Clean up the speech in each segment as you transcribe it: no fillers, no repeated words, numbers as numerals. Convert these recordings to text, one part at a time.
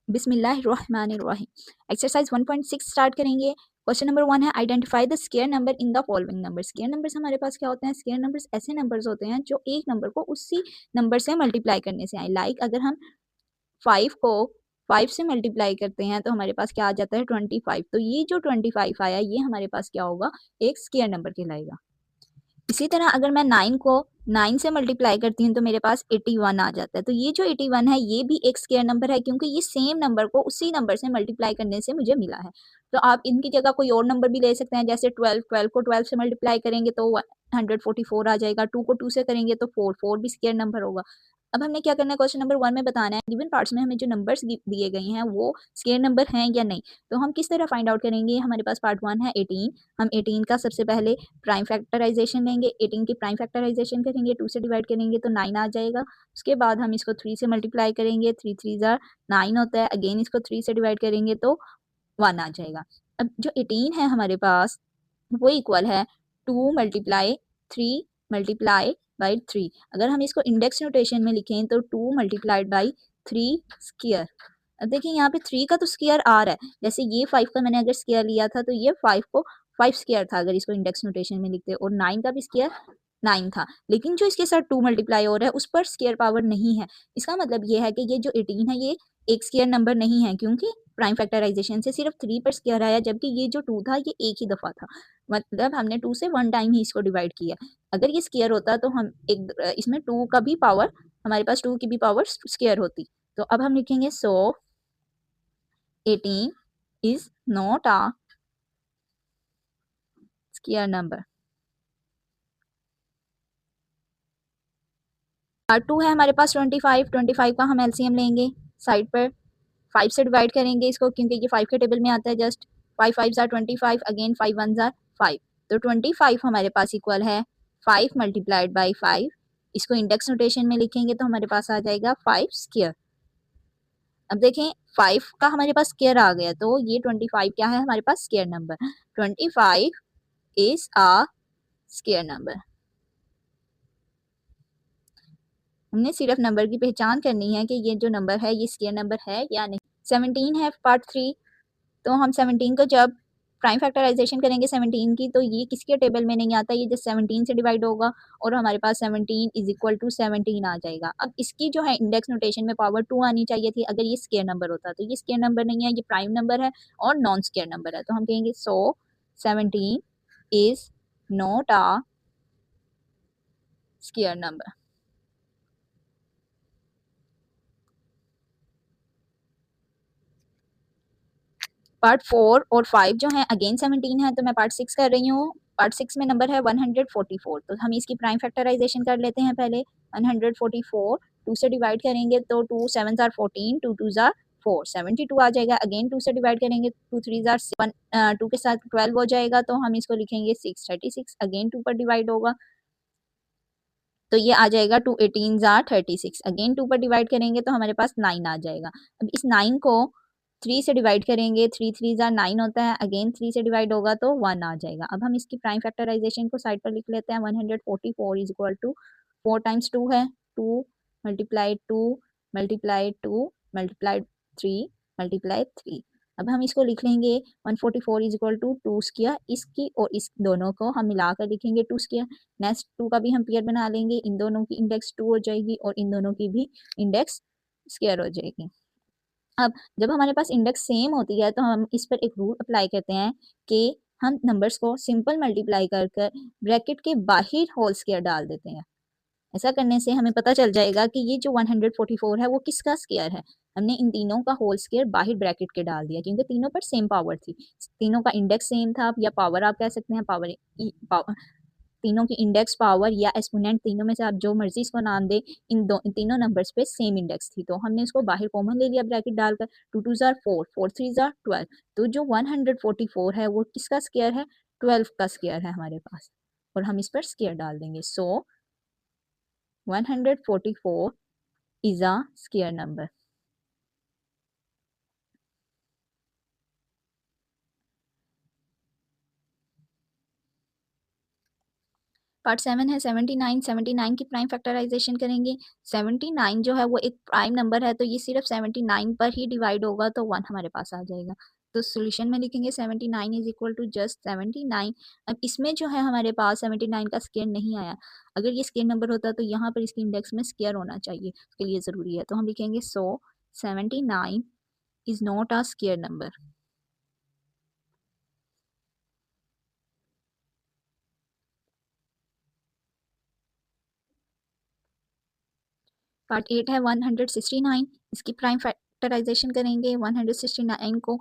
बिस्मिल्लाहिर्रहमानिर्रहीम। Exercise 1.6 start करेंगे। Question number 1 है identify the square number in the following number. Square numbers हमारे पास क्या होते हैं? स्क्वायर नंबर्स ऐसे नंबर्स होते हैं जो एक नंबर को उसी नंबर से मल्टीप्लाई करने से आए। लाइक अगर हम 5 को 5 से मल्टीप्लाई करते हैं तो हमारे पास क्या आ जाता है? 25। तो ये जो 25 आया ये हमारे पास क्या होगा? एक स्क्वायर नंबर कहलाएगा। इसी तरह अगर मैं 9 को 9 से मल्टीप्लाई करती हूँ तो मेरे पास 81 आ जाता है। तो ये जो 81 है ये भी एक स्क्वायर नंबर है क्योंकि ये सेम नंबर को उसी नंबर से मल्टीप्लाई करने से मुझे मिला है। तो आप इनकी जगह कोई और नंबर भी ले सकते हैं, जैसे 12 को 12 से मल्टीप्लाई करेंगे तो 144 आ जाएगा। 2 को 2 से करेंगे तो 4 भी स्क्वायर नंबर होगा। अब हमने क्या करना है? क्वेश्चन नंबर 1 में बताना है गिवन पार्ट्स में हमें जो नंबर्स दिए गए हैं वो स्क्वायर नंबर हैं या नहीं। तो हम किस तरह फाइंड आउट करेंगे? हमारे पास पार्ट 1 है 18। हम 18 का सबसे पहले प्राइम फैक्टराइजेशन लेंगे। 18 की प्राइम फैक्टराइजेशन करेंगे, 2 से डिवाइड करेंगे तो 9 आ जाएगा। उसके बाद हम इसको 3 से मल्टीप्लाई करेंगे, 3 3 ज़ार 9 होता है। अगेन इसको 3 से डिवाइड करेंगे तो 1 आ जाएगा। अब जो 18 है हमारे पास वो इक्वल है 2 मल्टीप्लाई 3 मल्टीप्लाई बाई 3। अगर हम इसको इंडेक्स नोटेशन में लिखें तो 2 मल्टीप्लाइड बाई 3 स्क्वायर। अब देखिए यहाँ पे 3 का तो स्क्वायर आ रहा है, जैसे ये 5 का मैंने अगर स्क्वायर लिया था तो ये 5 को 5 स्क्वायर था अगर इसको इंडेक्स नोटेशन में लिखते, और 9 का भी स्क्वायर 9 था। लेकिन जो इसके साथ 2 मल्टीप्लाई हो रहा है उस पर स्क्वायर पावर नहीं है। इसका मतलब ये है कि ये जो 18 है ये एक स्क्वायर नंबर नहीं है क्योंकि प्राइम फैक्टराइजेशन से सिर्फ 3 पर स्क्वायर आया, जबकि ये जो 2 था ये एक ही दफा था। मतलब हमने 2 से 1 टाइम ही इसको डिवाइड किया। अगर ये स्क्वायर होता तो हम एक इसमें 2 का भी पावर, हमारे पास 2 की भी पावर स्क्वायर होती। तो अब हम लिखेंगे सो 18 is not a square number। Part 2 है हमारे पास 25। 25 का हम एलसीएम लेंगे, साइड पर 5 से डिवाइड करेंगे इसको क्योंकि ये 5 के टेबल में आता है जस्ट। 5 5 ज़ार 25, अगेन 5 1 ज़ार 5। तो 25 हमारे पास इक्वल है 5 मल्टीप्लाइड बाई 5। इसको इंडेक्स नोटेशन में लिखेंगे तो हमारे पास आ जाएगा 5 स्क्वायर। अब देखें 5 का हमारे पास स्क्वायर आ गया तो ये 25 क्या है हमारे पास? Square number. 25 is a square number. हमने सिर्फ नंबर की पहचान करनी है कि ये जो नंबर है ये स्क्वायर नंबर है या नहीं। 17 है पार्ट 3। तो हम 17 को जब प्राइम फैक्टराइजेशन करेंगे 17 की तो ये किसके टेबल में नहीं आता, ये जस्ट 17 से डिवाइड होगा और हमारे पास 17 इज इक्वल टू 17 आ जाएगा। अब इसकी जो है इंडेक्स नोटेशन में पावर 2 आनी चाहिए थी अगर ये स्क्वायर नंबर होता, तो ये स्क्वायर नंबर नहीं है, ये प्राइम नंबर है और नॉन स्क्वायर नंबर है। तो हम कहेंगे सो 17 is not a square number. Part 4 और 5 जो है अगेन 17 है तो मैं पार्ट 6 कर रही हूँ। पार्ट 6 में नंबर है 144। तो हम इसकी प्राइम फैक्टराइजेशन कर लेते हैं पहले। 144 2 से डिवाइड करेंगे तो 2 7 ज़ार 14, 2 2 ज़ार 4, 72 आ जाएगा। अगेन 2 से डिवाइड करेंगे 2 3 ज़ार 7, 2 के साथ 12 हो जाएगा तो हम इसको लिखेंगे 636। अगेन 2 पर डिवाइड होगा तो ये आ जाएगा 2 18 ज़ार 36। अगेन 2 पर डिवाइड करेंगे तो हमारे पास 9 आ जाएगा। अब इस 9 को 3 से डिवाइड करेंगे, 3 3 ज़ार 9 होता है। अगेन 3 से डिवाइड होगा तो 1 आ जाएगा। अब हम इसकी प्राइम फैक्टराइजेशन को साइड पर लिख लेते हैं। 144 इज इक्वल टू 4 टाइम्स 2 है 2 मल्टीप्लाई 2 मल्टीप्लाई 2 मल्टीप्लाई 3 मल्टीप्लाई 3। अब हम इसको लिख लेंगे 144 इज इक्वल टू 2 स्क्वायर। इसकी और इस दोनों को हम मिलाकर लिखेंगे 2 स्क्वायर। नेक्स्ट 2 का भी हम पेयर बना लेंगे, इन दोनों की इंडेक्स 2 हो जाएगी और इन दोनों की भी इंडेक्स स्क्वायर हो जाएगी। अब जब हमारे पास इंडेक्स सेम होती है तो हम इस पर एक रूल अप्लाई करते हैं कि हम नंबर्स को सिंपल मल्टीप्लाई कर कर ब्रैकेट के बाहर होल स्क्वायर डाल देते हैं। ऐसा करने से हमें पता चल जाएगा कि ये जो 144 है वो किसका स्क्वायर है। हमने इन तीनों का होल स्क्वायर बाहर ब्रैकेट के डाल दिया क्योंकि तीनों पर सेम पावर थी, तीनों का इंडेक्स सेम था या पावर आप कह सकते हैं। पावर तीनों की इंडेक्स पावर या एक्सपोनेंट तीनों में से आप जो मर्जी इसको नाम दे, इन तीनों नंबर्स पे सेम इंडेक्स थी तो हमने इसको बाहर कॉमन ले लिया ब्रैकेट डालकर। 2 2 ज़ार 4, 4 3 ज़ार 12। तो जो 144 है वो किसका स्क्वायर है? 12 का स्क्वायर है हमारे पास और हम इस पर स्क्वायर डाल देंगे। सो 144 is a square number। Part 7 है 79। 79 की प्राइम फैक्टराइजेशन करेंगे। 79 जो है वो एक प्राइम नंबर है, तो ये सिर्फ 79 पर ही डिवाइड होगा, तो 1 हमारे पास आ जाएगा। तो सॉल्यूशन में लिखेंगे 79 इज इक्वल टू जस्ट 79। अब इसमें जो है हमारे पास 79 का स्क्वायर नहीं आया। अगर ये स्क्वायर नंबर होता तो यहाँ पर इसके इंडेक्स में स्क्वायर होना चाहिए, उसके लिए ज़रूरी है। तो हम लिखेंगे सो 79 is not a square number. Part 8 है 169। इसकी प्राइम फैक्टराइजेशन करेंगे 169 को।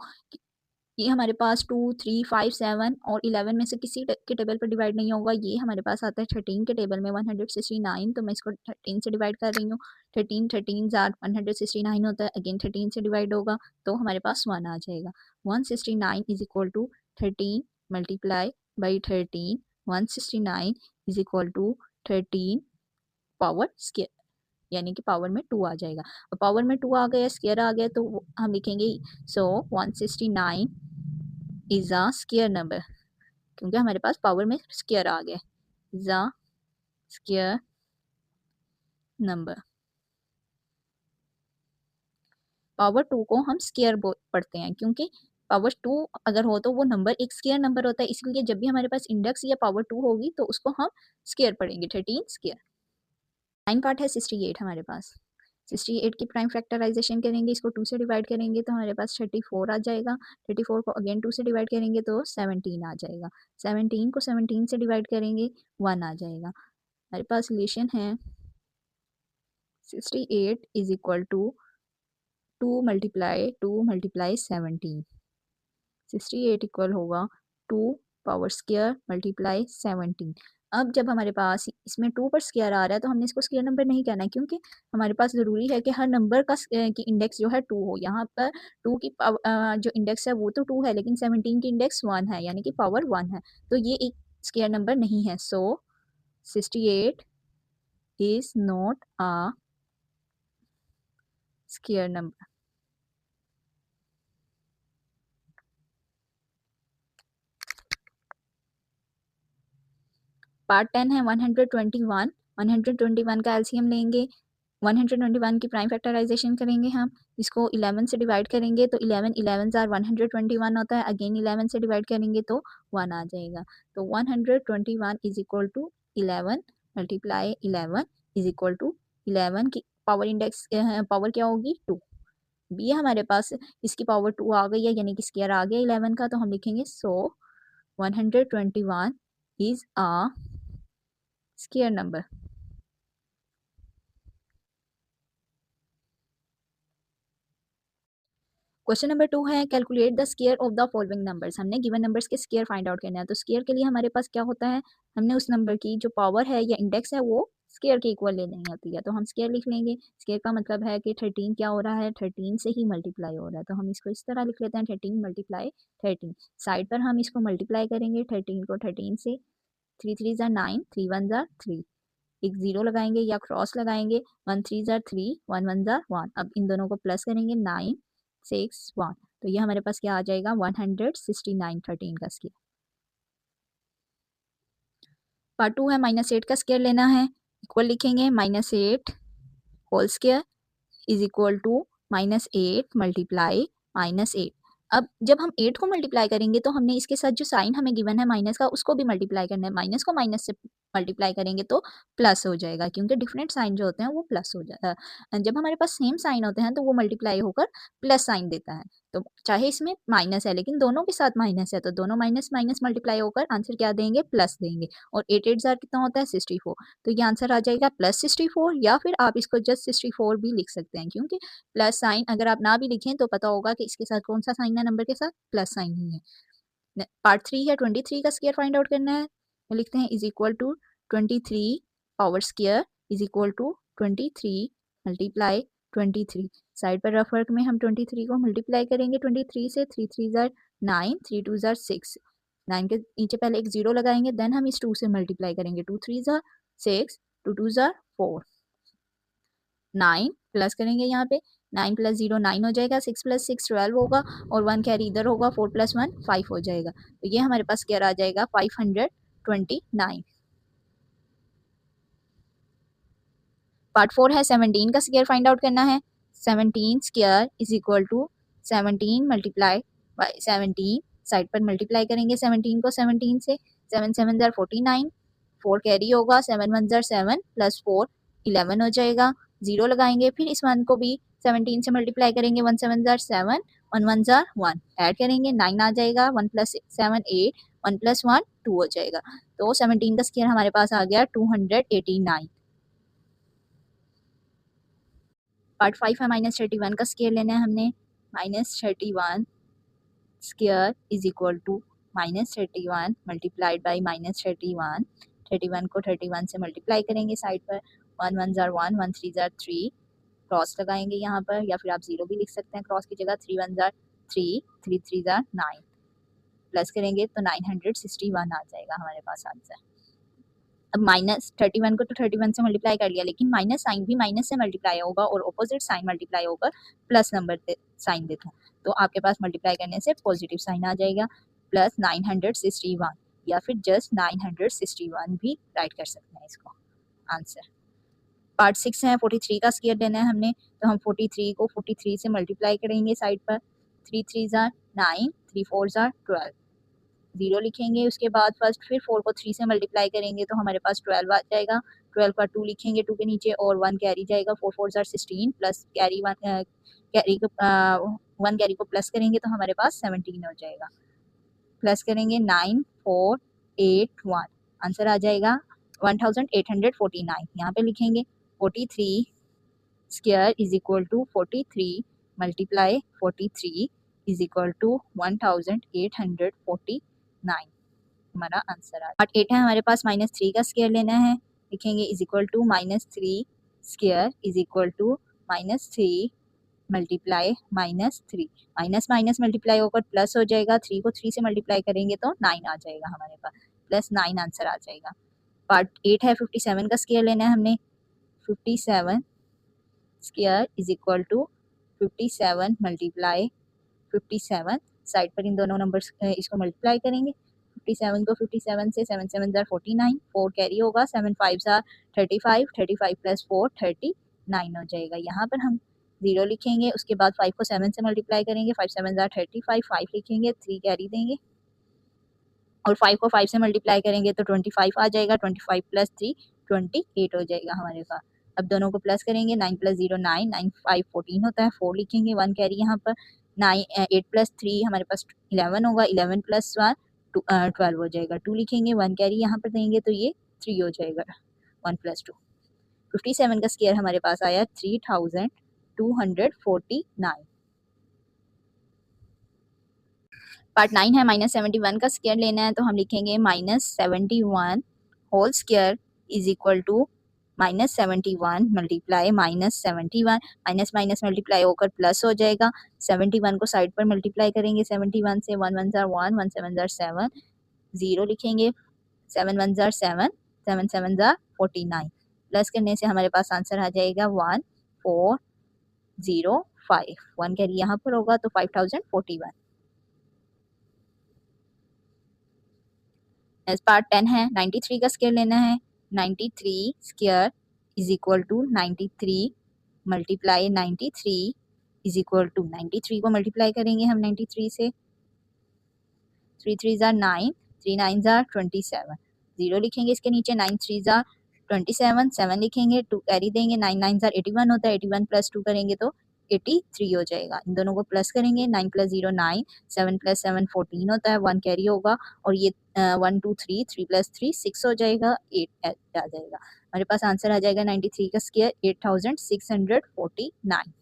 ये हमारे पास 2, 3, 5, 7 और 11 में से किसी के टेबल पर डिवाइड नहीं होगा। ये हमारे पास आता है 13 के टेबल में 169, तो मैं इसको 13 से डिवाइड कर रही हूँ। 13 13 जार 169 होता है, अगेन 13 से डिवाइड होगा तो हमारे पास 1 आ जाएगा। 169 is equal to 13 multiply by 13। 169 is equal to 13 power square, यानी कि पावर में 2 आ जाएगा। और पावर में 2 आ गया, स्क्वायर आ गया, तो हम लिखेंगे सो 169 इज अ स्क्वायर नंबर, क्योंकि हमारे पास पावर में स्क्वायर आ गया। Is a square number. Power 2 को हम स्क्वायर पढ़ते हैं, क्योंकि पावर 2 अगर हो तो वो नंबर एक स्क्वायर नंबर होता है, इसलिए जब भी हमारे पास इंडेक्स या पावर 2 होगी तो उसको हम स्क्वायर पढ़ेंगे, 13 स्क्वायर। 9 पार्ट है 68 हमारे पास। 68 की प्राइम फैक्टराइजेशन करेंगे, इसको 2 से डिवाइड करेंगे तो हमारे पास 34 आ जाएगा। 34 को अगेन 2 से डिवाइड करेंगे तो 17 आ जाएगा। 17 को 17 से डिवाइड करेंगे 1 आ जाएगा। हमारे पास रिलेशन है 68 is equal to 2 multiply 17। 68 equal होगा 2 पावर स्क्वायर मल्टीप्लाई 17। अब जब हमारे पास इसमें 2 पर स्क्वायर आ रहा है तो हमने इसको स्क्वायर नंबर नहीं कहना है, क्योंकि हमारे पास ज़रूरी है कि हर नंबर का की इंडेक्स जो है 2 हो। यहाँ पर 2 की जो इंडेक्स है वो तो 2 है, लेकिन 17 की इंडेक्स 1 है, यानी कि पावर 1 है, तो ये एक स्क्वायर नंबर नहीं है। सो 68 is not a square number. Part 10 है 121। 121 का एलसीएम लेंगे। 121 की प्राइम फैक्टराइजेशन करेंगे हम। इसको 11 से डिवाइड करेंगे तो 11 11 जार 121 होता है, अगेन 11 से डिवाइड करेंगे तो 1 आ जाएगा। तो 121 is equal to 11 multiply 11 is equal to 11 की पावर इंडेक्स पावर क्या होगी 2। बी हमारे पास इसकी पावर 2 आ गई है, यानी कि स्क्वायर आ गया 11 का, तो हम लिखेंगे सो 121 is a square number. Question number 2 है calculate the square of the following numbers. हमने गिवन नंबर्स के स्क्वायर फाइंड आउट करना है। तो स्क्वायर के लिए हमारे पास क्या होता है, हमने उस नंबर की जो पावर है या इंडेक्स है वो स्क्वायर के इक्वल लेनी होती है। तो हम स्क्वायर लिख लेंगे। स्क्वायर का मतलब है कि 13 क्या हो रहा है, 13 से ही मल्टीप्लाई हो रहा है, तो हम इसको इस तरह लिख लेते हैं 13 मल्टीप्लाई 13। साइड पर हम इसको मल्टीप्लाई करेंगे 13 को 13 से। 3 3 ज़ा 9, 3 1 ज़ा 3, एक जीरो लगाएंगे या क्रॉस लगाएंगे। 1 3 ज़ा 3, 1 1 ज़ा 1। अब इन दोनों को प्लस करेंगे 9 6 1, तो ये हमारे पास क्या आ जाएगा 169 13 का स्क्वायर। पार्ट 2 है -8 का स्क्वायर लेना है। इक्वल लिखेंगे -8 whole square is equal to -8 multiply -8। अब जब हम 8 को मल्टीप्लाई करेंगे तो हमने इसके साथ जो साइन हमें गिवन है माइनस का उसको भी मल्टीप्लाई करना है। माइनस को माइनस से मल्टीप्लाई करेंगे तो प्लस हो जाएगा, क्योंकि डिफरेंट साइन जो होते हैं वो प्लस हो जाता है। जब हमारे पास सेम साइन होते हैं तो वो मल्टीप्लाई होकर प्लस साइन देता है। तो चाहे इसमें माइनस है लेकिन दोनों के साथ माइनस है, तो दोनों माइनस माइनस मल्टीप्लाई होकर आंसर क्या देंगे, प्लस देंगे। और 8 8 जार कितना होता है 64, तो ये आंसर आ जाएगा +64, या फिर आप इसको जस्ट 64 भी लिख सकते हैं, क्योंकि प्लस साइन अगर आप ना भी लिखें तो पता होगा कि इसके साथ कौन सा साइन है, नंबर के साथ प्लस साइन ही है। पार्ट 3 है 23 का स्क्वायर फाइंड आउट करना है। तो लिखते हैं is equal to 23 power square is equal to 23 multiply 23। Side पर रफ वर्क में हम 23 को मल्टीप्लाई करेंगे 23 से। 3 3 ज़ार 9, 3 2 ज़ार 6। 9 के नीचे पहले एक जीरो लगाएंगे, देन हम इस 2 से मल्टीप्लाई करेंगे। 2 3 ज़ार 6, 2 2 ज़ार 4, 9 प्लस करेंगे यहाँ पे। 9 + 0 9 हो जाएगा, 6 + 6 12 होगा, और 1 कैरी इधर होगा, 4 + 1 5 हो जाएगा। तो ये हमारे पास क्या आ जाएगा 529। पार्ट 4 है 17 का स्क्वायर फाइंड आउट करना है। 17 square is equal to 17 multiply by 17, side पर मल्टीप्लाई करेंगे 17 को 17 से, 7 7 जार 49, 4 कैरी होगा, 7 1 जार 7 प्लस 4 11 हो जाएगा, 0 लगाएंगे, फिर इस 1 को भी 17 से मल्टीप्लाई करेंगे, 1 7 जार 7, 1 1 जार 1, ऐड करेंगे 9 आ जाएगा, 1 प्लस 7 8, 1 प्लस 1 2 हो जाएगा। तो 17 का स्क्वायर हमारे पास आ गया 289। पार्ट 5 है -31 का स्क्वायर लेना है हमने। -31 square is equal to -31 multiplied by -31, 31 को 31 से मल्टीप्लाई करेंगे साइड पर, 1 1 जार 1, 1 3 जार 3, क्रॉस लगाएंगे यहाँ पर, या फिर आप 0 भी लिख सकते हैं क्रॉस की जगह, 3 1 जार 3, 3 3 जार 9, प्लस करेंगे तो 961 आ जाएगा हमारे पास आंसर। अब -31 को तो 31 से मल्टीप्लाई कर लिया, लेकिन माइनस साइन भी माइनस से मल्टीप्लाई होगा और ऑपोजिट साइन मल्टीप्लाई होकर प्लस नंबर साइन देता है, तो आपके पास मल्टीप्लाई करने से पॉजिटिव साइन आ जाएगा, प्लस 961, या फिर जस्ट 961 भी राइट कर सकते हैं इसको आंसर। पार्ट 6 है 43 का स्क्वायर लेना है हमने, तो हम 43 को 43 से मल्टीप्लाई करेंगे साइड पर, 3 3 जार 9, 3 4 जार 12, 0 लिखेंगे, उसके बाद फर्स्ट फिर 4 को 3 से मल्टीप्लाई करेंगे तो हमारे पास 12 आ जाएगा, 12 का 2 लिखेंगे 2 के नीचे, और 1 कैरी जाएगा, 4 4 जार 16 प्लस कैरी 1 कैरी को 1 कैरी को प्लस करेंगे तो हमारे पास 17 हो जाएगा, प्लस करेंगे 9 4 8 1, आंसर आ जाएगा 1849। यहाँ पे लिखेंगे 43 square is equal to 43 multiply 43 is equal to 1849 हमारा आंसर आ। पार्ट 8 है हमारे पास -3 का स्क्वायर लेना है, लिखेंगे is equal to -3 square is equal to -3 multiply -3, minus minus multiply होकर प्लस हो जाएगा, 3 को 3 से मल्टीप्लाई करेंगे तो 9 आ जाएगा हमारे पास, प्लस 9 आंसर आ जाएगा। पार्ट 8 है 57 का स्क्वायर लेना है हमने, 57 square is equal to 57 multiply 57, side पर इन दोनों नंबर्स इसको मल्टीप्लाई करेंगे, 57 को 57 से, 7 7 जार 49, 4 कैरी होगा, 7 5 जार 35, 35 प्लस 4 39 हो जाएगा। यहाँ पर हम 0 लिखेंगे, उसके बाद 5 को 7 से मल्टीप्लाई करेंगे, 5 7 जार 35, 5 लिखेंगे, 3 कैरी देंगे, और 5 को 5 से मल्टीप्लाई करेंगे तो 25 आ जाएगा, 25 प्लस 3 28 हो जाएगा हमारे पास। अब दोनों को प्लस करेंगे, 9 प्लस 0 9, 9 5 14 होता है, 4 लिखेंगे, 1 कैरी यहाँ पर, 8 प्लस 3 हमारे पास 11 होगा, 11 प्लस 1 12 हो जाएगा, 2 लिखेंगे, 1 कैरी यहाँ पर देंगे तो ये 3 हो जाएगा, 1 प्लस 2। 57 का स्क्वायर हमारे पास आया 3249। पार्ट 9 है -71 का स्क्वायर लेना है, तो हम लिखेंगे -71 whole square is equal to -71 multiply -71, minus minus multiply होकर प्लस हो जाएगा, 71 को साइड पर मल्टीप्लाई करेंगे 71 से, 1 1 जार 1, 1 7 जार 7, 0 लिखेंगे, 7 1 जार 7, 7 7 जार 49, प्लस करने से हमारे पास आंसर आ जाएगा 1405, 1 कैरी यहाँ पर होगा तो 5041। पार्ट 10 है 93 का स्क्वायर लेना है, 93 square is equal to 93 multiply 93 is equal to 93 को मल्टीप्लाई करेंगे हम 93 से, 3 3 जार 9, 3 9 जार 27, 0 लिखेंगे इसके नीचे, 9 3 जार 27, 7 लिखेंगे, 2 कैरी देंगे, 9 9 जार 81 होता है, 81 प्लस 2 करेंगे तो 83 हो जाएगा, इन दोनों को प्लस करेंगे, 9 प्लस 0 9, 7 प्लस 7 14 होता है, 1 कैरी होगा, और ये 1 2 3, 3 प्लस 3 6 हो जाएगा, 8 आ जाएगा, हमारे पास आंसर आ जाएगा 93 का स्क्वायर 8649।